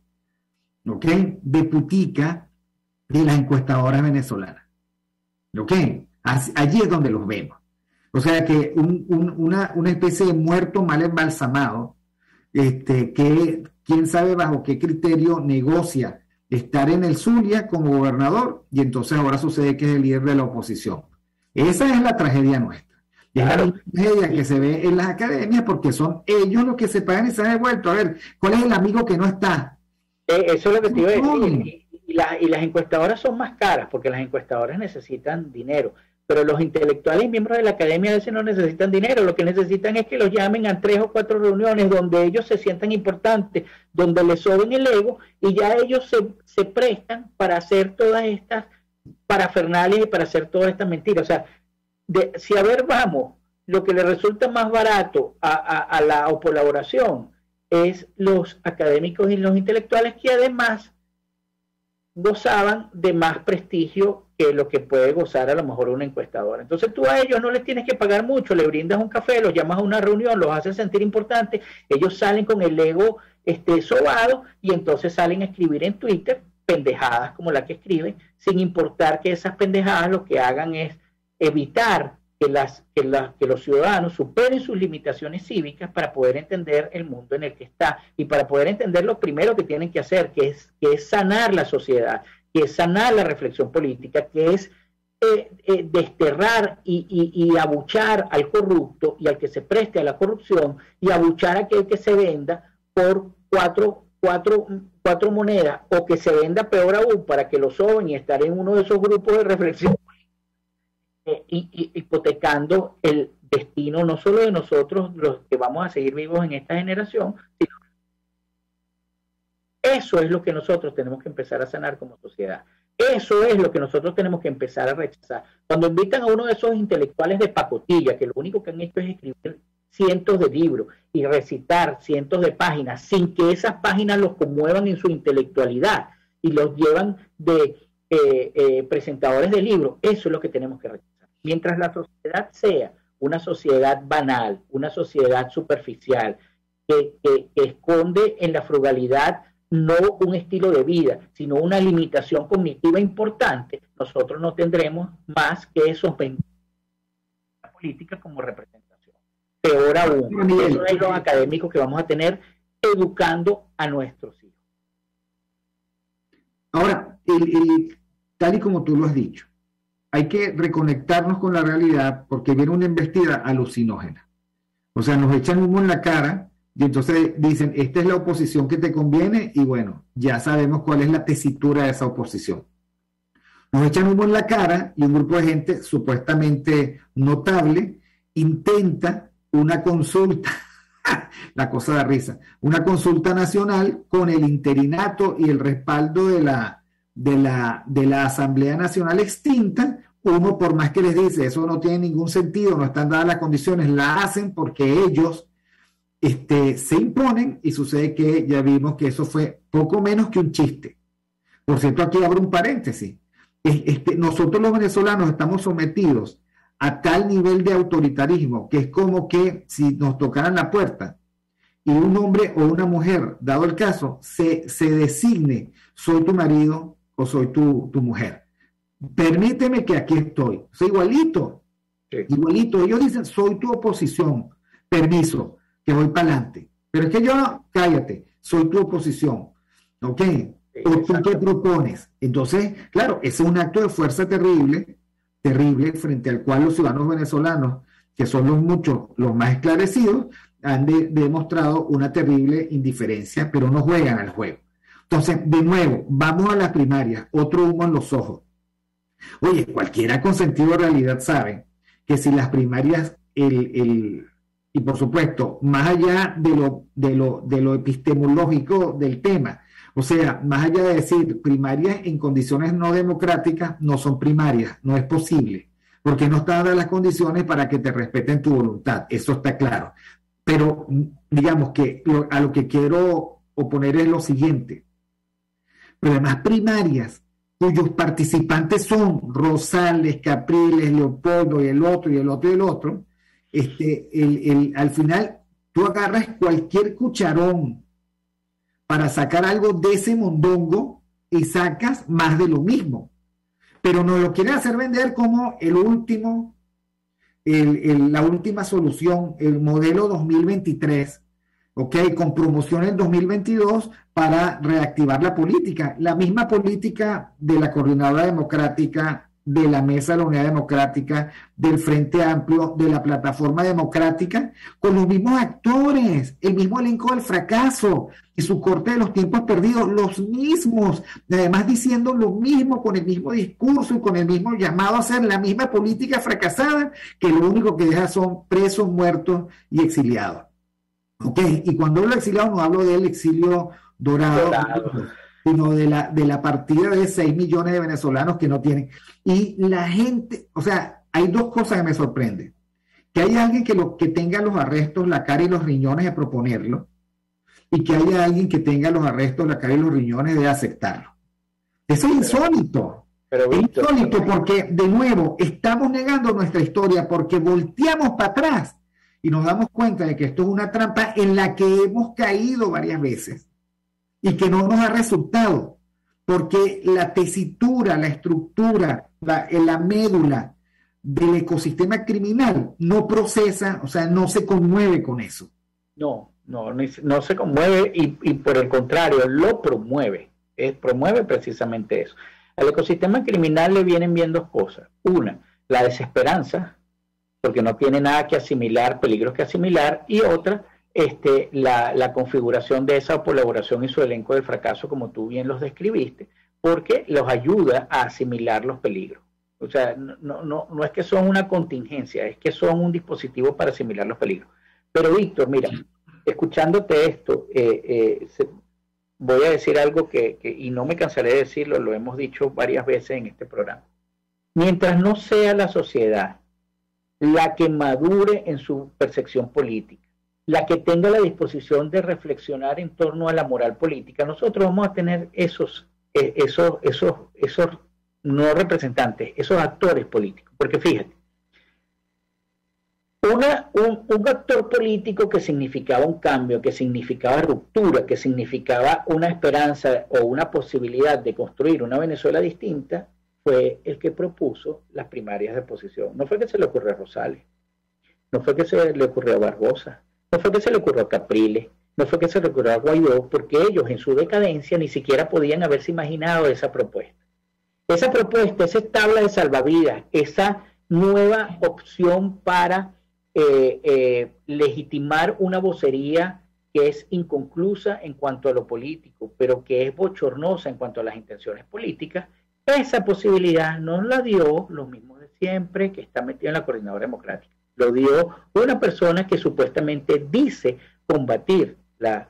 ¿ok?, de putica de las encuestadoras venezolanas. ¿Ok? Allí es donde los vemos. O sea que una especie de muerto mal embalsamado, que quién sabe bajo qué criterio negocia estar en el Zulia como gobernador, y entonces ahora sucede que es el líder de la oposición. Esa es la tragedia nuestra. Y es la tragedia que se ve en las academias porque son ellos los que se pagan y se han devuelto. A ver, ¿cuál es el amigo que no está? Eso es lo que te iba a decir. Y las encuestadoras son más caras porque las encuestadoras necesitan dinero. Pero los intelectuales y miembros de la academia a veces no necesitan dinero, lo que necesitan es que los llamen a 3 o 4 reuniones donde ellos se sientan importantes, donde les soben el ego y ya ellos se prestan para hacer todas estas parafernalias y para hacer todas estas mentiras. O sea, si a ver vamos, lo que le resulta más barato a la colaboración es los académicos y los intelectuales que además gozaban de más prestigio que lo que puede gozar a lo mejor una encuestadora. Entonces tú a ellos no les tienes que pagar mucho, le brindas un café, los llamas a una reunión, los haces sentir importantes, ellos salen con el ego sobado y entonces salen a escribir en Twitter pendejadas como la que escriben, sin importar que esas pendejadas lo que hagan es evitar que los ciudadanos superen sus limitaciones cívicas para poder entender el mundo en el que está y para poder entender lo primero que tienen que hacer, que es sanar la sociedad, que es sanar la reflexión política, que es desterrar y abuchar al corrupto y al que se preste a la corrupción y abuchar a aquel que se venda por cuatro monedas o que se venda peor aún para que lo soben y estar en uno de esos grupos de reflexión hipotecando el destino no solo de nosotros los que vamos a seguir vivos en esta generación, sino eso es lo que nosotros tenemos que empezar a sanar como sociedad. Eso es lo que nosotros tenemos que empezar a rechazar. Cuando invitan a uno de esos intelectuales de pacotilla, que lo único que han hecho es escribir cientos de libros y recitar cientos de páginas sin que esas páginas los conmuevan en su intelectualidad y los llevan de presentadores de libros, eso es lo que tenemos que rechazar. Mientras la sociedad sea una sociedad banal, una sociedad superficial, que esconde en la frugalidad no un estilo de vida, sino una limitación cognitiva importante, nosotros no tendremos más que esos la política como representación. Peor aún, eso es los académicos que vamos a tener educando a nuestros hijos. Ahora, tal y como tú lo has dicho, hay que reconectarnos con la realidad porque viene una embestida alucinógena. O sea, nos echan humo en la cara y entonces dicen, esta es la oposición que te conviene y bueno, ya sabemos cuál es la tesitura de esa oposición. Nos echan humo en la cara y un grupo de gente supuestamente notable intenta una consulta, la cosa da risa, una consulta nacional con el interinato y el respaldo de la Asamblea Nacional extinta. Uno, por más que les dice, eso no tiene ningún sentido, no están dadas las condiciones, la hacen porque ellos se imponen y sucede que ya vimos que eso fue poco menos que un chiste. Por cierto, aquí abro un paréntesis. Nosotros los venezolanos estamos sometidos a tal nivel de autoritarismo que es como que si nos tocaran la puerta y un hombre o una mujer, dado el caso, se designe, soy tu marido o soy tu mujer. Permíteme que aquí estoy. O sea, igualito. Sí. Igualito. Ellos dicen, soy tu oposición. Permiso, que voy para adelante. Pero es que yo, cállate, soy tu oposición. ¿Ok? ¿O tú qué propones? Entonces, claro, ese es un acto de fuerza terrible frente al cual los ciudadanos venezolanos, que son los más esclarecidos, han demostrado una terrible indiferencia, pero no juegan al juego. Entonces, de nuevo, vamos a las primarias, otro humo en los ojos. Oye, cualquiera con sentido de realidad sabe que si las primarias, el y por supuesto, más allá de lo epistemológico del tema, o sea, más allá de decir primarias en condiciones no democráticas, no son primarias, no es posible, porque no están dadas las condiciones para que te respeten tu voluntad, eso está claro. Pero digamos que a lo que quiero oponer es lo siguiente. Problemas primarias cuyos participantes son Rosales, Capriles, Leopoldo y el otro y el otro y el otro, al final tú agarras cualquier cucharón para sacar algo de ese mondongo y sacas más de lo mismo, pero nos lo quieren hacer vender como la última solución, el modelo 2023, ¿ok? Con promoción en 2022 para reactivar la política. La misma política de la Coordinadora Democrática, de la Mesa de la Unidad Democrática, del Frente Amplio, de la Plataforma Democrática, con los mismos actores, el mismo elenco del fracaso y su corte de los tiempos perdidos, los mismos, además diciendo lo mismo, con el mismo discurso y con el mismo llamado a hacer la misma política fracasada, que lo único que deja son presos, muertos y exiliados. ¿Ok? Y cuando hablo de exiliado no hablo del exilio dorado. Sino de la partida de 6 millones de venezolanos que no tienen. Y la gente, o sea, hay dos cosas que me sorprenden. Que haya alguien que tenga los arrestos, la cara y los riñones de proponerlo, y que haya alguien que tenga los arrestos, la cara y los riñones de aceptarlo. Eso es insólito. Es insólito porque, de nuevo, estamos negando nuestra historia porque volteamos para atrás y nos damos cuenta de que esto es una trampa en la que hemos caído varias veces y que no nos ha resultado, porque la tesitura, la estructura, la médula del ecosistema criminal no procesa, o sea, no se conmueve con eso. No se conmueve y por el contrario, lo promueve. Promueve precisamente eso. Al ecosistema criminal le vienen bien dos cosas. Una, la desesperanza, porque no tiene nada que asimilar, peligros que asimilar, y otra, la configuración de esa colaboración y su elenco del fracaso, como tú bien los describiste, porque los ayuda a asimilar los peligros. O sea, no es que son una contingencia, es que son un dispositivo para asimilar los peligros. Pero Víctor, mira, escuchándote esto, voy a decir algo y no me cansaré de decirlo, lo hemos dicho varias veces en este programa. Mientras no sea la sociedad la que madure en su percepción política, la que tenga la disposición de reflexionar en torno a la moral política, nosotros vamos a tener esos no representantes, esos actores políticos. Porque fíjate, un actor político que significaba un cambio, que significaba ruptura, que significaba una esperanza o una posibilidad de construir una Venezuela distinta, fue el que propuso las primarias de oposición. No fue que se le ocurrió a Rosales, no fue que se le ocurrió a Barbosa, no fue que se le ocurrió a Capriles, no fue que se le ocurrió a Guaidó, porque ellos en su decadencia ni siquiera podían haberse imaginado esa propuesta. Esa propuesta, esa tabla de salvavidas, esa nueva opción para legitimar una vocería que es inconclusa en cuanto a lo político, pero que es bochornosa en cuanto a las intenciones políticas, esa posibilidad nos la dio los mismos de siempre, que está metido en la Coordinadora Democrática. Lo dio una persona que supuestamente dice combatir la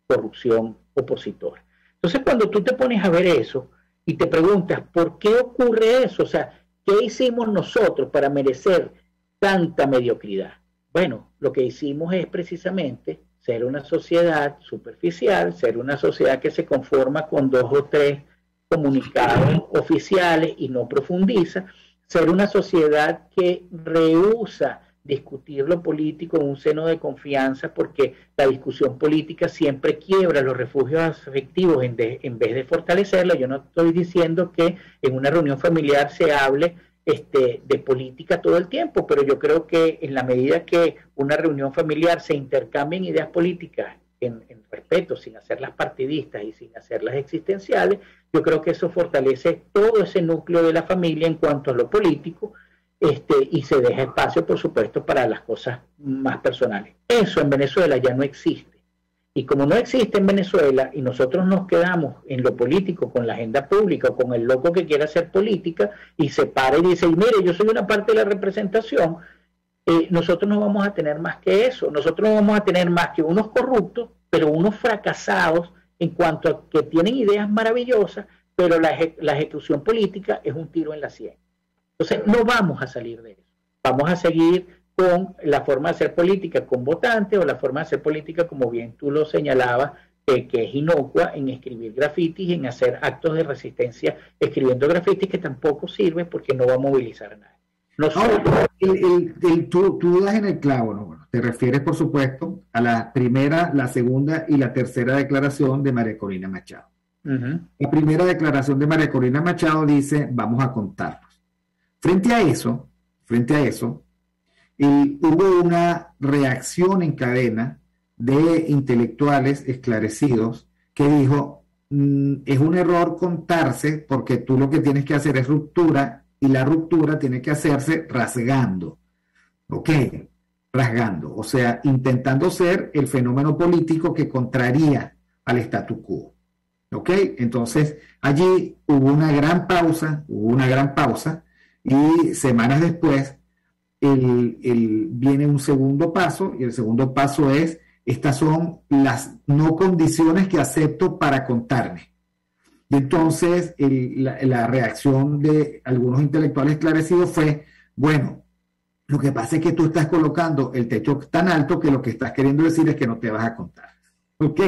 corrupción opositora. Entonces, cuando tú te pones a ver eso y te preguntas, ¿por qué ocurre eso? O sea, ¿qué hicimos nosotros para merecer tanta mediocridad? Bueno, lo que hicimos es precisamente ser una sociedad superficial, ser una sociedad que se conforma con 2 o 3 comunicados oficiales y no profundiza, ser una sociedad que rehúsa discutir lo político en un seno de confianza, porque la discusión política siempre quiebra los refugios afectivos en vez de fortalecerla. Yo no estoy diciendo que en una reunión familiar se hable de política todo el tiempo, pero yo creo que en la medida que una reunión familiar se intercambien ideas políticas en respeto, sin hacerlas partidistas y sin hacerlas existenciales, yo creo que eso fortalece todo ese núcleo de la familia en cuanto a lo político, y se deja espacio, por supuesto, para las cosas más personales. Eso en Venezuela ya no existe. Y como no existe en Venezuela y nosotros nos quedamos en lo político con la agenda pública o con el loco que quiere hacer política y se para y dice, mire, yo soy una parte de la representación, nosotros no vamos a tener más que eso. Nosotros no vamos a tener más que unos corruptos, pero unos fracasados en cuanto a que tienen ideas maravillosas, pero la ejecución política es un tiro en la sien. Entonces, no vamos a salir de eso. Vamos a seguir con la forma de hacer política con votantes, o la forma de hacer política, como bien tú lo señalabas, que es inocua, en escribir grafitis, en hacer actos de resistencia escribiendo grafitis, que tampoco sirve porque no va a movilizar a nadie. Tú das en el clavo, ¿no? Bueno, te refieres, por supuesto, a la primera, la segunda y la tercera declaración de María Corina Machado. La primera declaración de María Corina Machado dice: vamos a contarnos. Frente a eso, hubo una reacción en cadena de intelectuales esclarecidos que dijo: es un error contarse, porque tú lo que tienes que hacer es ruptura, y la ruptura tiene que hacerse rasgando, ¿ok? Rasgando, o sea, intentando ser el fenómeno político que contraría al statu quo, ¿ok? Entonces, allí hubo una gran pausa, y semanas después viene un segundo paso, y el segundo paso es: estas son las no condiciones que acepto para contarme. Y entonces la reacción de algunos intelectuales esclarecidos fue: bueno, lo que pasa es que tú estás colocando el techo tan alto que lo que estás queriendo decir es que no te vas a contar. ¿Ok?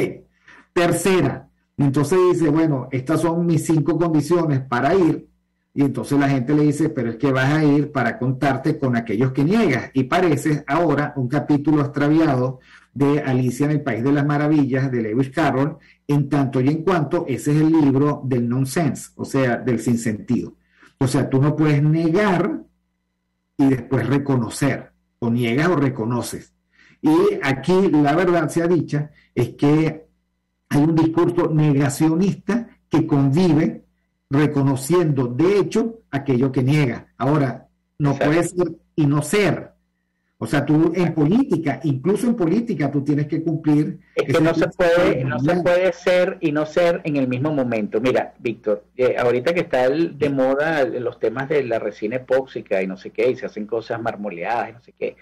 Tercera, entonces dice: bueno, estas son mis 5 condiciones para ir. Y entonces la gente le dice: pero es que vas a ir para contarte con aquellos que niegas. Y parece ahora un capítulo extraviado de Alicia en el País de las Maravillas, de Lewis Carroll, en tanto y en cuanto ese es el libro del nonsense, o sea, del sinsentido. O sea, tú no puedes negar y después reconocer, o niegas o reconoces. Y aquí la verdad sea dicha, es que hay un discurso negacionista que convive reconociendo de hecho aquello que niega. Ahora, no puede ser y no ser. O sea, tú en política, incluso en política, tú tienes que cumplir. Es que no se puede ser y no ser en el mismo momento. Mira, Víctor, ahorita que está de moda los temas de la resina epóxica y no sé qué, y se hacen cosas marmoleadas y no sé qué,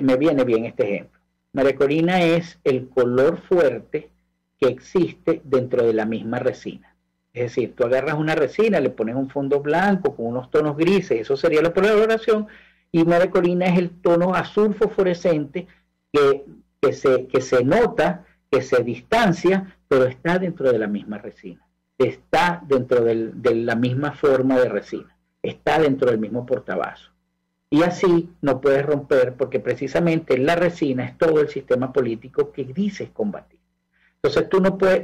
me viene bien este ejemplo. María Corina es el color fuerte que existe dentro de la misma resina. Es decir, tú agarras una resina, le pones un fondo blanco con unos tonos grises, eso sería la coloración. Y María Corina es el tono azul fosforescente que se nota, que se distancia, pero está dentro de la misma resina, está dentro de la misma forma de resina, está dentro del mismo portavasos. Y así no puedes romper, porque precisamente la resina es todo el sistema político que dices combatir. Entonces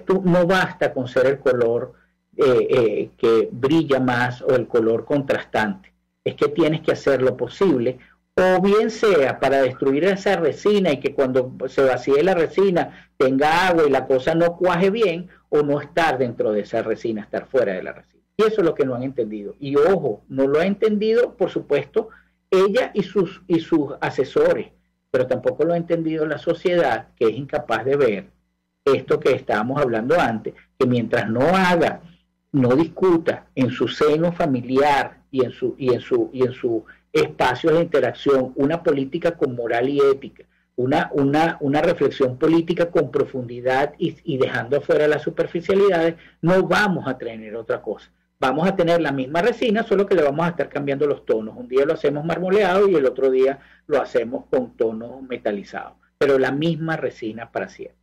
tú no basta con ser el color que brilla más o el color contrastante. Es que tienes que hacer lo posible, o bien sea para destruir esa resina y que cuando se vacíe la resina tenga agua y la cosa no cuaje bien, o no estar dentro de esa resina, estar fuera de la resina. Y eso es lo que no han entendido. Y ojo, no lo ha entendido, por supuesto, ella y sus asesores, pero tampoco lo ha entendido la sociedad, que es incapaz de ver esto que estábamos hablando antes, que mientras no discuta en su seno familiar y en su espacio de interacción una política con moral y ética, una reflexión política con profundidad y dejando afuera las superficialidades, no vamos a tener otra cosa. Vamos a tener la misma resina, solo que le vamos a estar cambiando los tonos. Un día lo hacemos marmoleado y el otro día lo hacemos con tonos metalizados, pero la misma resina para siempre.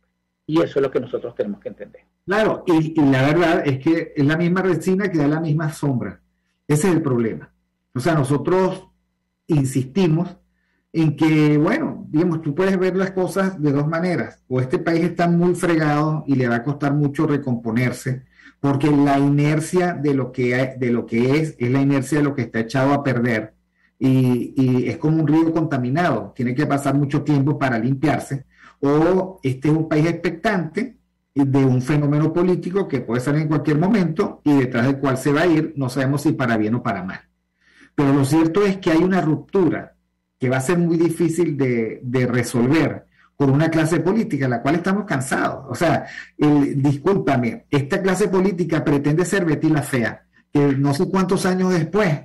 Y eso es lo que nosotros tenemos que entender. Claro, y la verdad es que es la misma resina que da la misma sombra. Ese es el problema. O sea, nosotros insistimos en que, bueno, digamos, tú puedes ver las cosas de dos maneras. O este país está muy fregado y le va a costar mucho recomponerse, porque la inercia de lo que es la inercia de lo que está echado a perder. Y es como un río contaminado. Tiene que pasar mucho tiempo para limpiarse. O este es un país expectante de un fenómeno político que puede salir en cualquier momento y detrás del cual se va a ir, no sabemos si para bien o para mal. Pero lo cierto es que hay una ruptura que va a ser muy difícil de resolver con una clase política, la cual estamos cansados. O sea, discúlpame, esta clase política pretende ser Betty la Fea, que no sé cuántos años después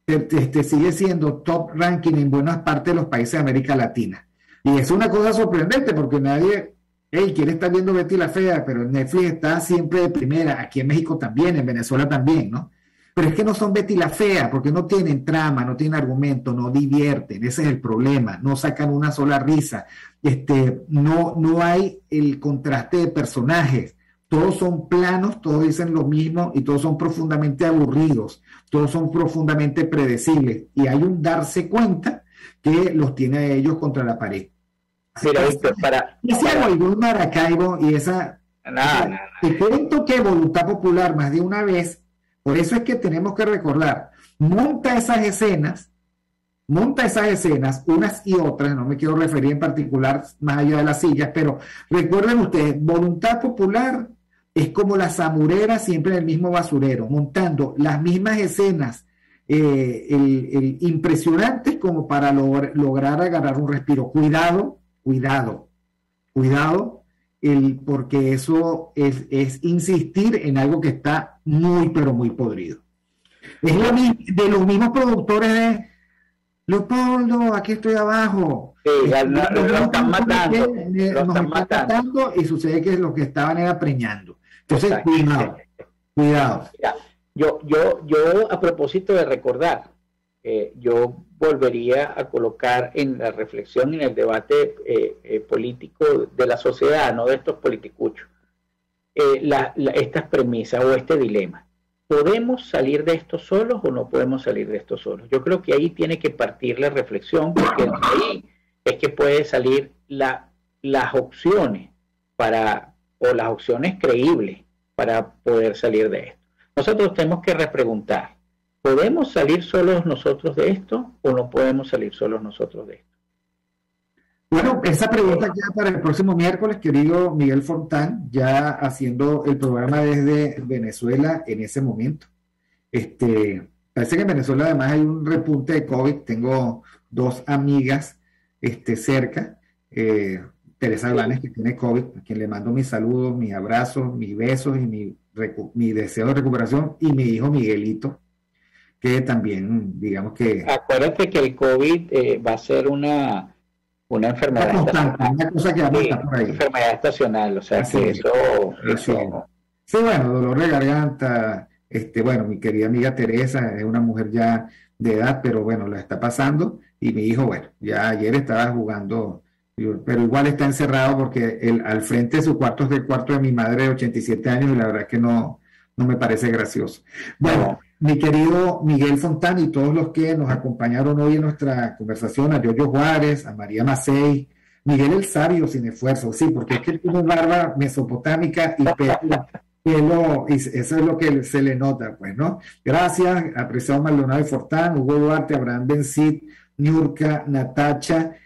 sigue siendo top ranking en buenas partes de los países de América Latina. Y es una cosa sorprendente porque nadie, quiere estar viendo Betty la Fea, pero Netflix está siempre de primera, aquí en México también, en Venezuela también, ¿no? Pero es que no son Betty la Fea, porque no tienen trama, no tienen argumento, no divierten, ese es el problema, no sacan una sola risa, no hay el contraste de personajes, todos son planos, todos dicen lo mismo y todos son profundamente aburridos, todos son profundamente predecibles y hay un darse cuenta que los tiene a ellos contra la pared. Mira, Víctor, ese Guaidó Maracaibo y esa... Te cuento que Voluntad Popular más de una vez, por eso es que tenemos que recordar, monta esas escenas, unas y otras, no me quiero referir en particular más allá de las sillas, pero recuerden ustedes, Voluntad Popular es como la samurera siempre en el mismo basurero, montando las mismas escenas impresionantes como para lograr agarrar un respiro. Cuidado, porque eso es insistir en algo que está muy, pero muy podrido. Es de los mismos productores de Leopoldo, aquí estoy abajo. Sí, lo están matando. Nos están matando y sucede que lo que estaban era preñando. Entonces, cuidado. Mira, yo a propósito de recordar, yo volvería a colocar en la reflexión, en el debate político de la sociedad, no de estos politicuchos, estas premisas o este dilema. ¿Podemos salir de esto solos o no podemos salir de esto solos? Yo creo que ahí tiene que partir la reflexión, porque ahí es que puede salir las opciones o las opciones creíbles para poder salir de esto. Nosotros tenemos que repreguntar, ¿podemos salir solos nosotros de esto o no podemos salir solos nosotros de esto? Bueno, esa pregunta queda para el próximo miércoles, querido Miguel Fontán, ya haciendo el programa desde Venezuela en ese momento. Parece que en Venezuela además hay un repunte de COVID. Tengo dos amigas cerca, Teresa Blanes, que tiene COVID, a quien le mando mis saludos, mis abrazos, mis besos y mi deseo de recuperación, y mi hijo Miguelito, que también, digamos que... Acuérdate que el COVID va a ser una enfermedad estacional. Una cosa que vamos a estar por ahí. Enfermedad estacional, o sea, así que eso... Sí, bueno, dolor de garganta, bueno, mi querida amiga Teresa es una mujer ya de edad, pero bueno, la está pasando, y mi hijo, bueno, ya ayer estaba jugando, pero igual está encerrado porque al frente de su cuarto es el cuarto de mi madre de 87 años y la verdad es que no me parece gracioso. Bueno, mi querido Miguel Fontán y todos los que nos acompañaron hoy en nuestra conversación, a Yoyo Juárez, a María Macei, Miguel el Sabio sin esfuerzo, sí, porque es que tiene barba mesopotámica y pelo, y eso es lo que se le nota, pues, ¿no? Gracias, apreciado Maldonado y Fortán, Hugo Duarte, Abraham Bencid, Niurka, Natacha,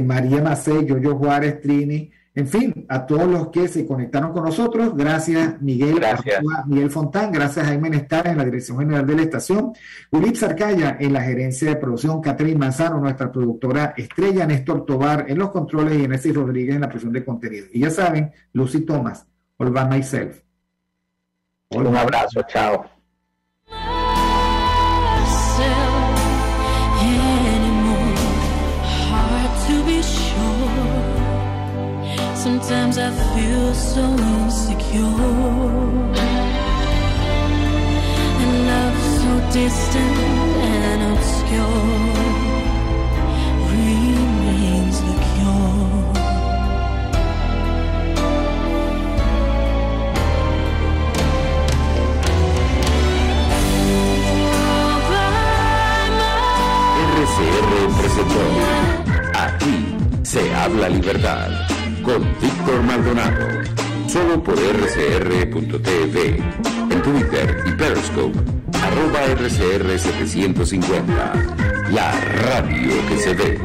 María Macei, Yoyo Juárez, Trini, en fin, a todos los que se conectaron con nosotros, gracias Miguel, gracias Miguel Fontán, gracias a Jaime Nestares en la dirección general de la estación, Ulip Sarcaya en la gerencia de producción, Catherine Manzano, nuestra productora estrella, Néstor Tobar en los controles y Enesis Rodríguez en la producción de contenido. Y ya saben, Lucy Thomas, All By Myself. Un abrazo, chao. Sometimes I feel so insecure, and love so distant and obscure remains the cure. RCR presentó Aquí se habla libertad con Víctor Maldonado, solo por rcr.tv, en Twitter y Periscope, @RCR750, la radio que se ve.